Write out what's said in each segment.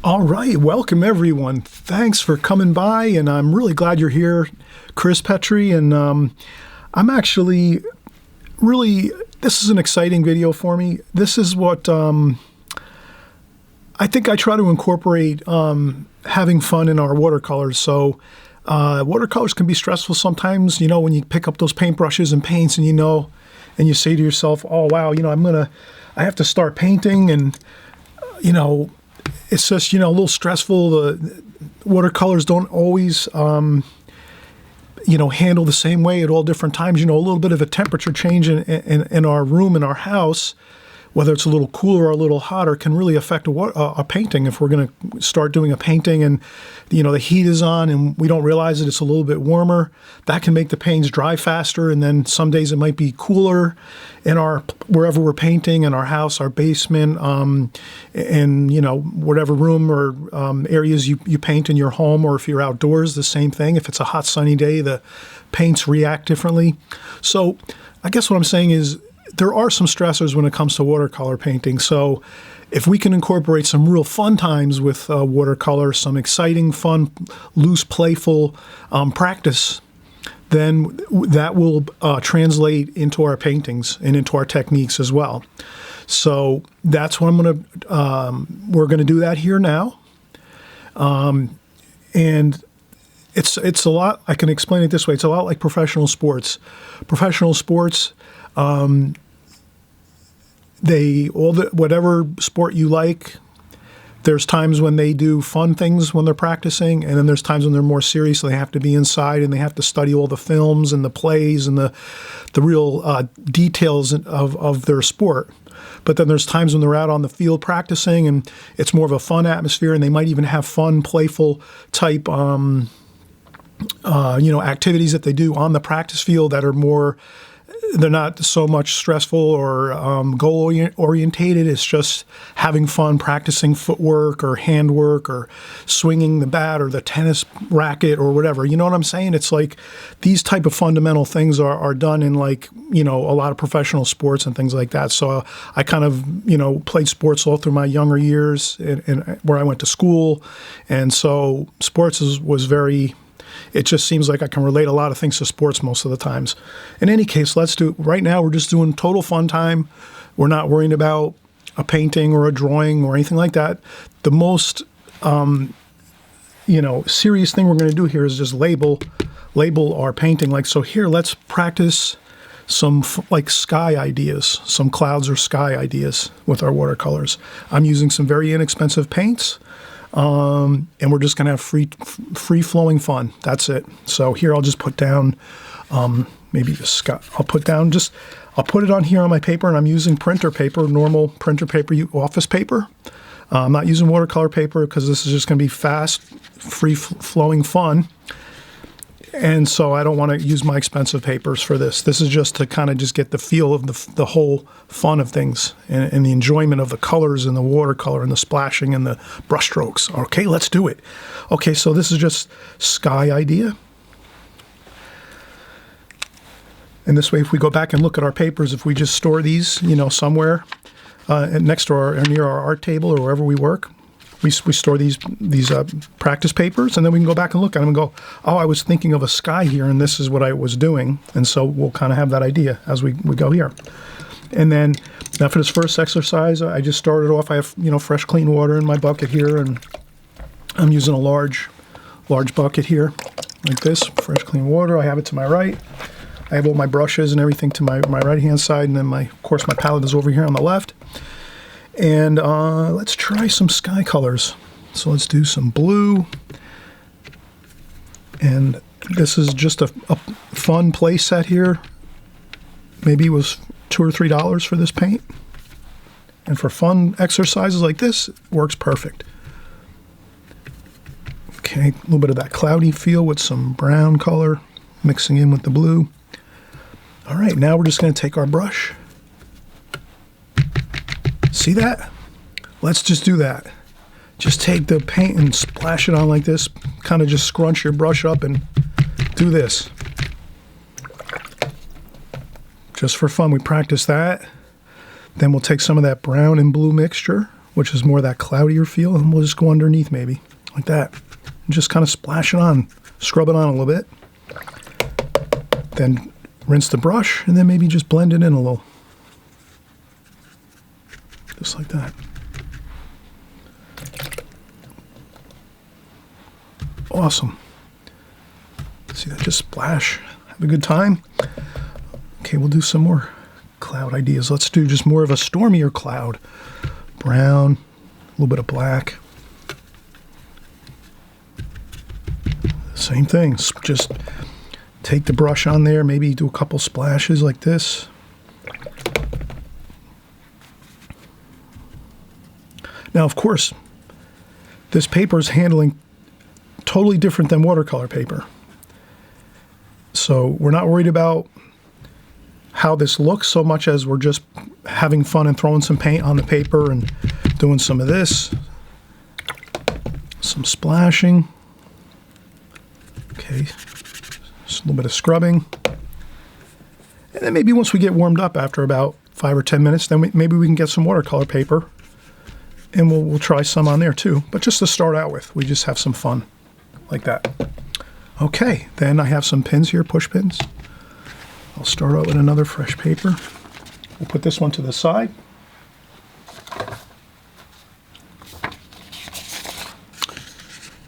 All right, welcome everyone. Thanks for coming by, and I'm really glad you're here, Chris Petri. And I'm actually this is an exciting video for me. This is what I think I try to incorporate having fun in our watercolors. So watercolors can be stressful sometimes, when you pick up those paintbrushes and paints and and you say to yourself, oh, wow, I have to start painting and, it's just, a little stressful. The watercolors don't always, handle the same way at all different times. A little bit of a temperature change in our room, in our house, whether it's a little cooler or a little hotter, can really affect a painting. If we're going to start doing a painting and, the heat is on and we don't realize that it's a little bit warmer, that can make the paints dry faster. And then some days it might be cooler in wherever we're painting, in our house, our basement, whatever room or areas you paint in your home, or if you're outdoors, the same thing. If it's a hot sunny day, the paints react differently. So I guess what I'm saying is, there are some stressors when it comes to watercolor painting. So if we can incorporate some real fun times with watercolor, some exciting, fun, loose, playful practice, then that will translate into our paintings and into our techniques as well. So that's what we're going to do that here now. And it's a lot, I can explain it this way. It's a lot like professional sports. Professional sports, whatever sport you like, there's times when they do fun things when they're practicing, and then there's times when they're more serious. They have to be inside and they have to study all the films and the plays and the real details of their sport. But then there's times when they're out on the field practicing and it's more of a fun atmosphere, and they might even have fun, playful type activities that they do on the practice field that are more, they're not so much stressful or goal orientated. It's just having fun practicing footwork or handwork or swinging the bat or the tennis racket or whatever. You know what I'm saying? It's like these type of fundamental things are done in a lot of professional sports and things like that. So I kind of, played sports all through my younger years and where I went to school. And so sports was very... It just seems like I can relate a lot of things to sports most of the times. In any case, right now we're just doing total fun time. We're not worrying about a painting or a drawing or anything like that. The most, serious thing we're going to do here is just label our painting. So here, let's practice some sky ideas, some clouds or sky ideas with our watercolors. I'm using some very inexpensive paints. And we're just going to have free-flowing fun. That's it. So here I'll just put down maybe the sky. I'll put it on here on my paper, and I'm using printer paper, normal printer paper, office paper. I'm not using watercolor paper because this is just going to be fast, free-flowing fun. And so I don't want to use my expensive papers for this. This is just to kind of just get the feel of the whole fun of things and the enjoyment of the colors and the watercolor and the splashing and the brush strokes. Okay, let's do it. Okay, so this is just sky idea. And this way, if we go back and look at our papers, if we just store these, somewhere next to near our art table or wherever we work, we store these practice papers, and then we can go back and look at them and go, oh, I was thinking of a sky here, and this is what I was doing. And so we'll kind of have that idea as we go here. And then now for this first exercise, I just started off. I have fresh, clean water in my bucket here, and I'm using a large bucket here, like this, fresh, clean water. I have it to my right. I have all my brushes and everything to my right-hand side, and then of course my palette is over here on the left. And let's try some sky colors. So let's do some blue. And this is just a fun play set here. Maybe it was $2 or $3 for this paint. And for fun exercises like this, it works perfect. Okay, a little bit of that cloudy feel with some brown color mixing in with the blue. All right, now we're just going to take our brush. See that? Let's just do that. Just take the paint and splash it on like this. Kind of just scrunch your brush up and do this. Just for fun, we practice that. Then we'll take some of that brown and blue mixture. which is more that cloudier feel, and we'll just go underneath maybe, like that. And just kind of splash it on, scrub it on a little bit. Then rinse the brush, and then maybe just blend it in a little. Just like that. Awesome. See that? Just splash. Have a good time. Okay, we'll do some more cloud ideas. Let's do just more of a stormier cloud. Brown, a little bit of black. Same thing. Just take the brush on there, maybe do a couple splashes like this. Now, of course, this paper is handling totally different than watercolor paper. So we're not worried about how this looks so much as we're just having fun and throwing some paint on the paper and doing some of this. Some splashing. Okay, just a little bit of scrubbing. And then maybe once we get warmed up after about 5 or 10 minutes, then maybe we can get some watercolor paper and we'll try some on there too. But just to start out with, we just have some fun like that. Okay, then I have some pins here, push pins. I'll start out with another fresh paper. We'll put this one to the side.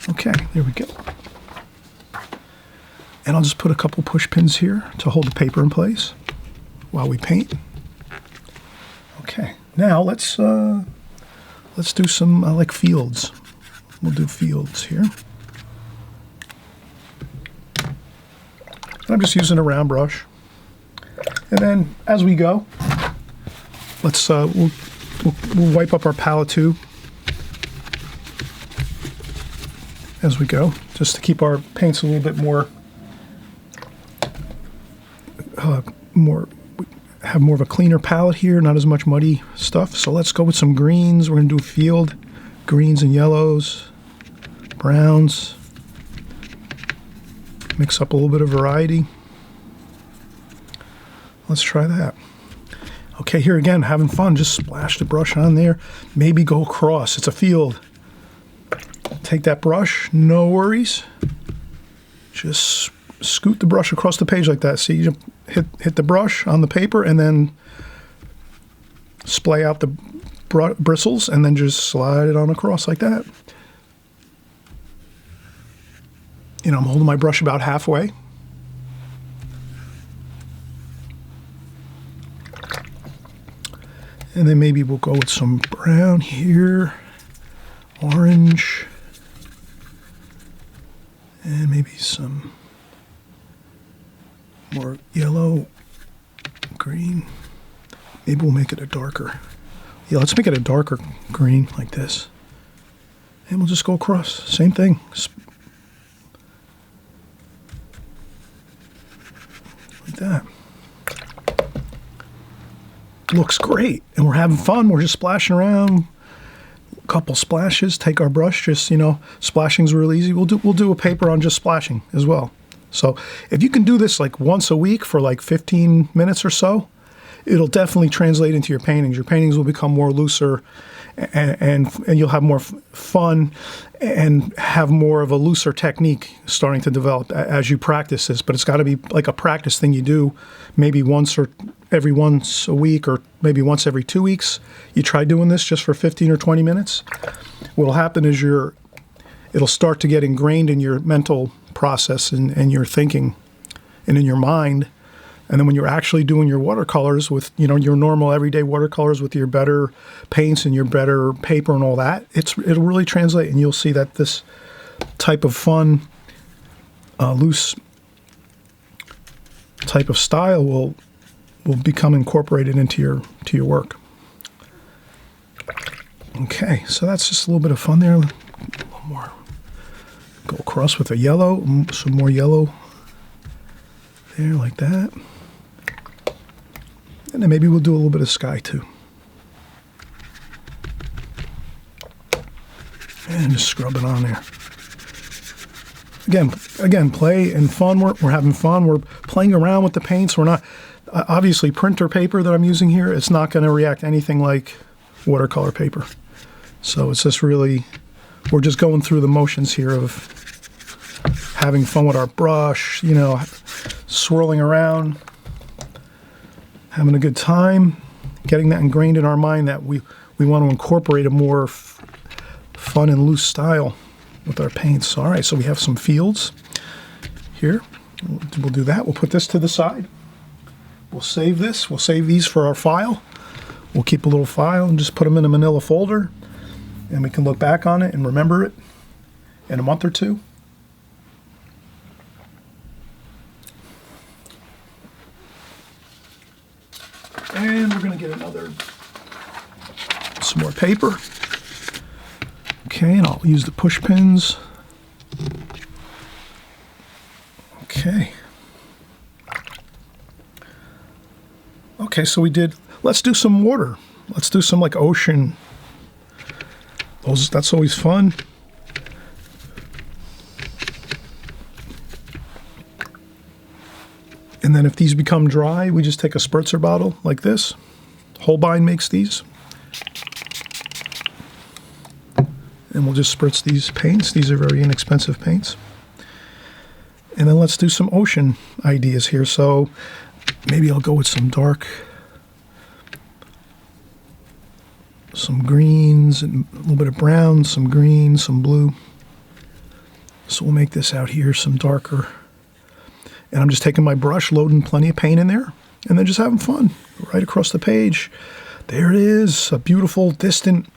Okay, there we go. And I'll just put a couple push pins here to hold the paper in place while we paint. Okay, now let's do some like fields. We'll do fields here. I'm just using a round brush. And then as we go, let's we'll wipe up our palette too as we go, just to keep our paints a little bit more have more of a cleaner palette here, not as much muddy stuff. So let's go with some greens. We're going to do a field, greens and yellows, browns. Mix up a little bit of variety. Let's try that. Okay, here again, having fun. Just splash the brush on there. Maybe go across. It's a field. Take that brush, no worries. Just scoot the brush across the page like that. See, you hit the brush on the paper and then splay out the bristles and then just slide it on across like that. You know, I'm holding my brush about halfway. And then maybe we'll go with some brown here, orange, and maybe some more yellow, green. Maybe we'll make it a darker. Yeah, let's make it a darker green like this. And we'll just go across. Same thing. Like that. Looks great. And we're having fun. We're just splashing around. A couple splashes. Take our brush. Just, you know, splashing's real easy. We'll do a paper on just splashing as well. So if you can do this like once a week for like 15 minutes or so, it'll definitely translate into your paintings. Your paintings will become more looser and you'll have more fun and have more of a looser technique starting to develop as you practice this. But it's got to be like a practice thing you do maybe once a week or maybe once every 2 weeks. You try doing this just for 15 or 20 minutes. What'll happen is it'll start to get ingrained in your mental process and your thinking and in your mind. And then when you're actually doing your watercolors with, you know, your normal everyday watercolors with your better paints and your better paper and all that, it'll really translate, and you'll see that this type of fun, loose type of style will become incorporated into your work. Okay, so that's just a little bit of fun there. A little more. Go across with a yellow, some more yellow there like that. And then maybe we'll do a little bit of sky too. And just scrub it on there. Again, play and fun. We're having fun. We're playing around with the paints. We're not, obviously printer paper that I'm using here, it's not going to react anything like watercolor paper. So it's just really, we're just going through the motions here of having fun with our brush, you know, swirling around, having a good time, getting that ingrained in our mind that we want to incorporate a more fun and loose style with our paints. All right, so we have some fields here. We'll do that. We'll put this to the side. We'll save this. We'll save these for our file. We'll keep a little file and just put them in a manila folder, and we can look back on it and remember it in a month or two. And we're going to get some more paper. Okay, and I'll use the push pins. Okay. Okay, so let's do some water. Let's do some like ocean. That's always fun. And then if these become dry, we just take a spritzer bottle like this. Holbein makes these. And we'll just spritz these paints. These are very inexpensive paints. And then let's do some ocean ideas here. So maybe I'll go with some dark, some greens, and a little bit of brown, some green, some blue. So we'll make this out here some darker. And I'm just taking my brush, loading plenty of paint in there, and then just having fun right across the page. There it is, a beautiful, distant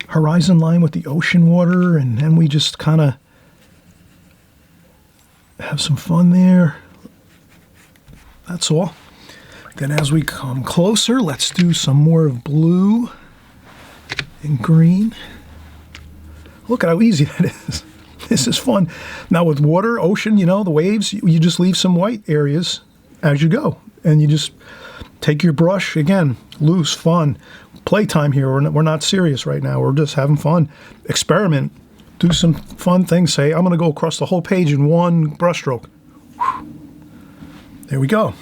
horizon line with the ocean water, and then we just kind of have some fun there. That's all. Then as we come closer, let's do some more of blue and green. Look at how easy that is. This is fun. Now with water, ocean, you know, the waves, you just leave some white areas as you go. And you just take your brush, again, loose, fun. Playtime here. We're not serious right now. We're just having fun. Experiment. Do some fun things. Say, I'm going to go across the whole page in one brush stroke. There we go.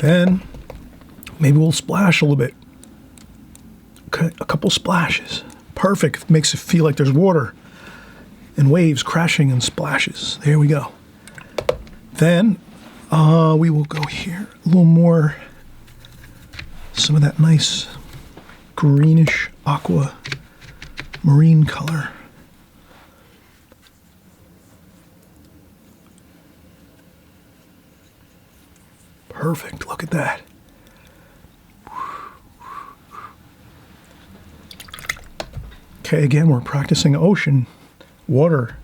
Then maybe we'll splash a little bit. Okay, a couple splashes. Perfect. Makes it feel like there's water and waves crashing and splashes. There we go. Then we will go here a little more, some of that nice greenish aqua marine color. Perfect. Look at that. Okay, again, we're practicing ocean, water.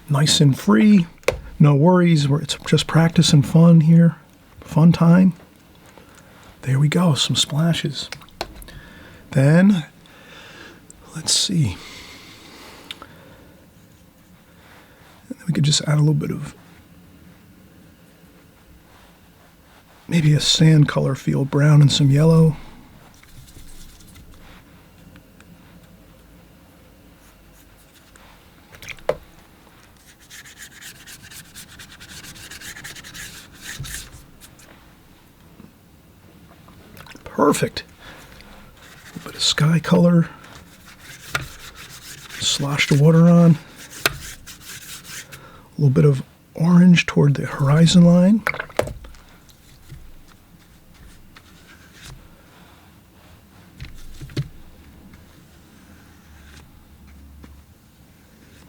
Nice and free, no worries. It's just practice and fun here. Fun time. There we go, some splashes. Then, let's see. We could just add a little bit of maybe a sand color feel, brown and some yellow. Perfect. A little bit of sky color. Slosh the water on. A little bit of orange toward the horizon line.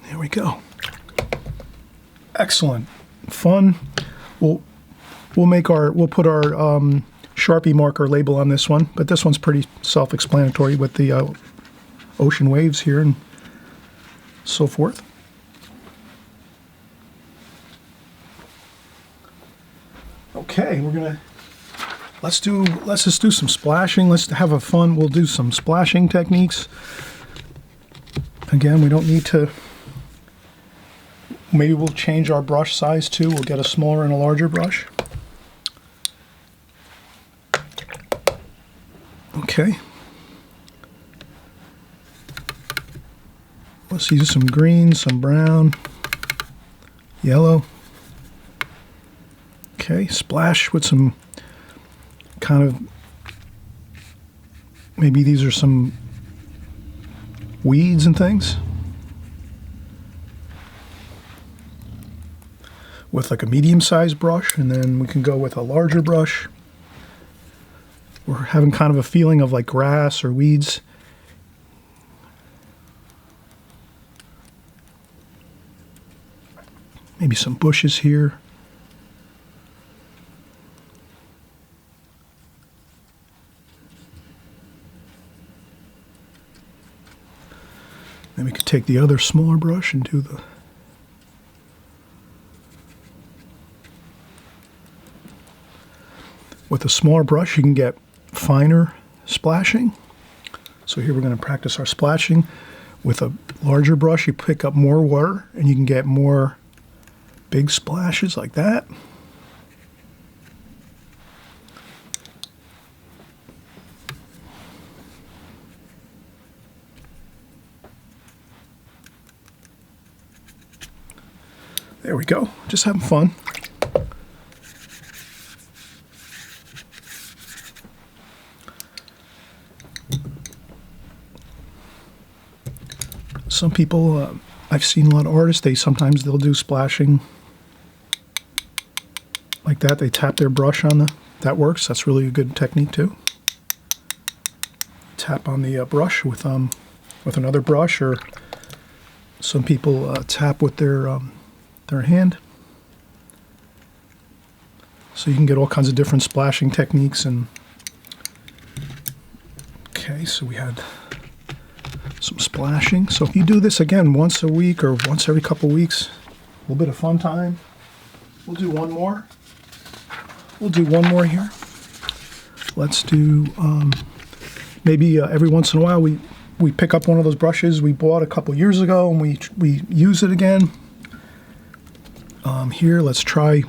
There we go. Excellent. Fun. We'll put our Sharpie marker label on this one, but this one's pretty self-explanatory with the ocean waves here and so forth. Okay, let's just do some splashing. Let's have a fun. We'll do some splashing techniques. Again, we don't need to. Maybe we'll change our brush size too. We'll get a smaller and a larger brush. Okay. Let's use some green, some brown, yellow. Okay, splash with some kind of, maybe these are some weeds and things. With like a medium-sized brush, and then we can go with a larger brush. We're having kind of a feeling of like grass or weeds. Maybe some bushes here. Then we could take the other smaller brush and do the with a smaller brush, you can get finer splashing. So here we're going to practice our splashing. With a larger brush, you pick up more water and you can get more big splashes like that. There we go. Just having fun. Some people, I've seen a lot of artists, they'll do splashing like that. They tap their brush on that works. That's really a good technique too. Tap on the brush with another brush, or some people tap with their hand. So you can get all kinds of different splashing techniques. And okay, so we had some splashing. So if you do this again once a week or once every couple of weeks, a little bit of fun time. We'll do one more. We'll do one more here. Let's do maybe every once in a while we pick up one of those brushes we bought a couple years ago and we use it again. Here, let's try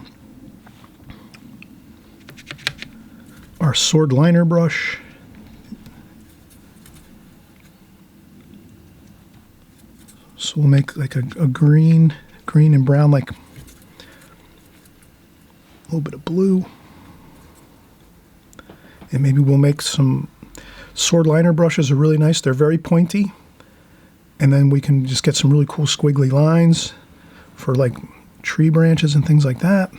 our sword liner brush. So we'll make like a green and brown, like a little bit of blue. And maybe we'll make some sword liner brushes are really nice. They're very pointy. And then we can just get some really cool squiggly lines for like tree branches and things like that.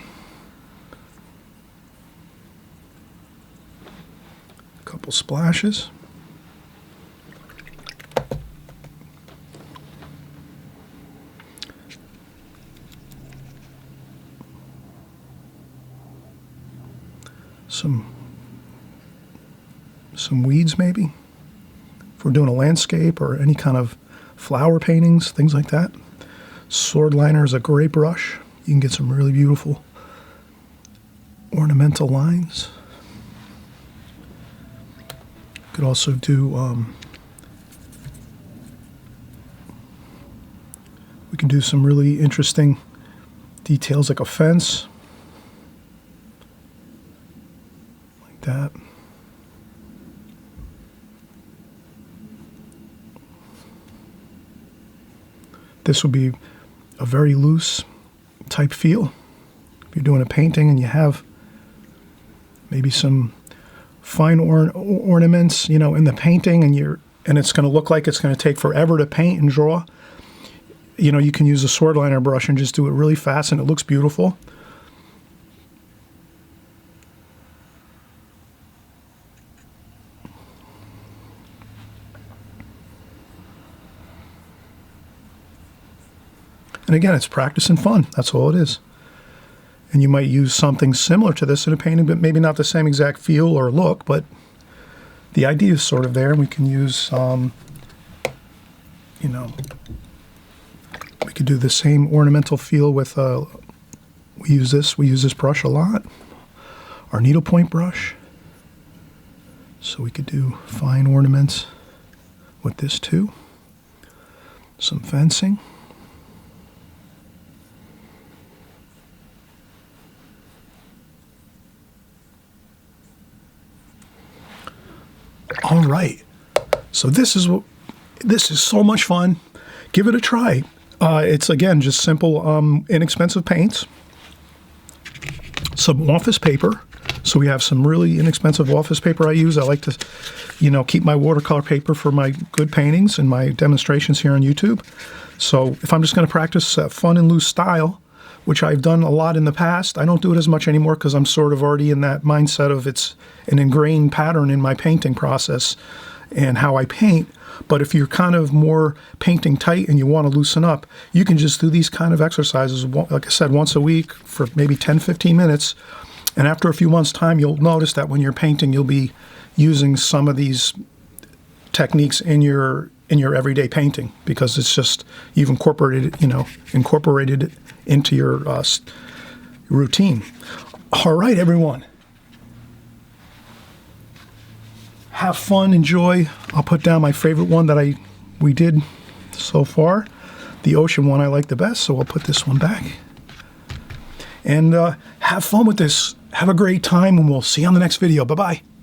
A couple splashes. Some weeds maybe, if we're doing a landscape or any kind of flower paintings, things like that. Sword liner is a great brush. You can get some really beautiful ornamental lines. You could also do, we can do some really interesting details like a fence. Like that. This would be a very loose type feel. If you're doing a painting and you have maybe some fine ornaments, you know, in the painting, and it's going to look like it's going to take forever to paint and draw, you know, you can use a sword liner brush and just do it really fast, and it looks beautiful. And again, it's practice and fun. That's all it is. And you might use something similar to this in a painting, but maybe not the same exact feel or look, but the idea is sort of there. And we can use, you know, we could do the same ornamental feel with, we use this brush a lot, our needlepoint brush. So we could do fine ornaments with this too. Some fencing. All right, so this is so much fun. Give it a try. It's again just simple, inexpensive paints. some office paper. So we have some really inexpensive office paper I use. I like to, keep my watercolor paper for my good paintings and my demonstrations here on YouTube. So if I'm just going to practice fun and loose style, which I've done a lot in the past, I don't do it as much anymore because I'm sort of already in that mindset of it's an ingrained pattern in my painting process and how I paint. But if you're kind of more painting tight and you want to loosen up, you can just do these kind of exercises, like I said, once a week for maybe 10, 15 minutes. And after a few months' time, you'll notice that when you're painting, you'll be using some of these techniques in your everyday painting because it's just you've incorporated it into your routine. All right, everyone. Have fun, enjoy. I'll put down my favorite one that we did so far. The ocean one I like the best, so I'll put this one back. And have fun with this. Have a great time, and we'll see you on the next video. Bye-bye.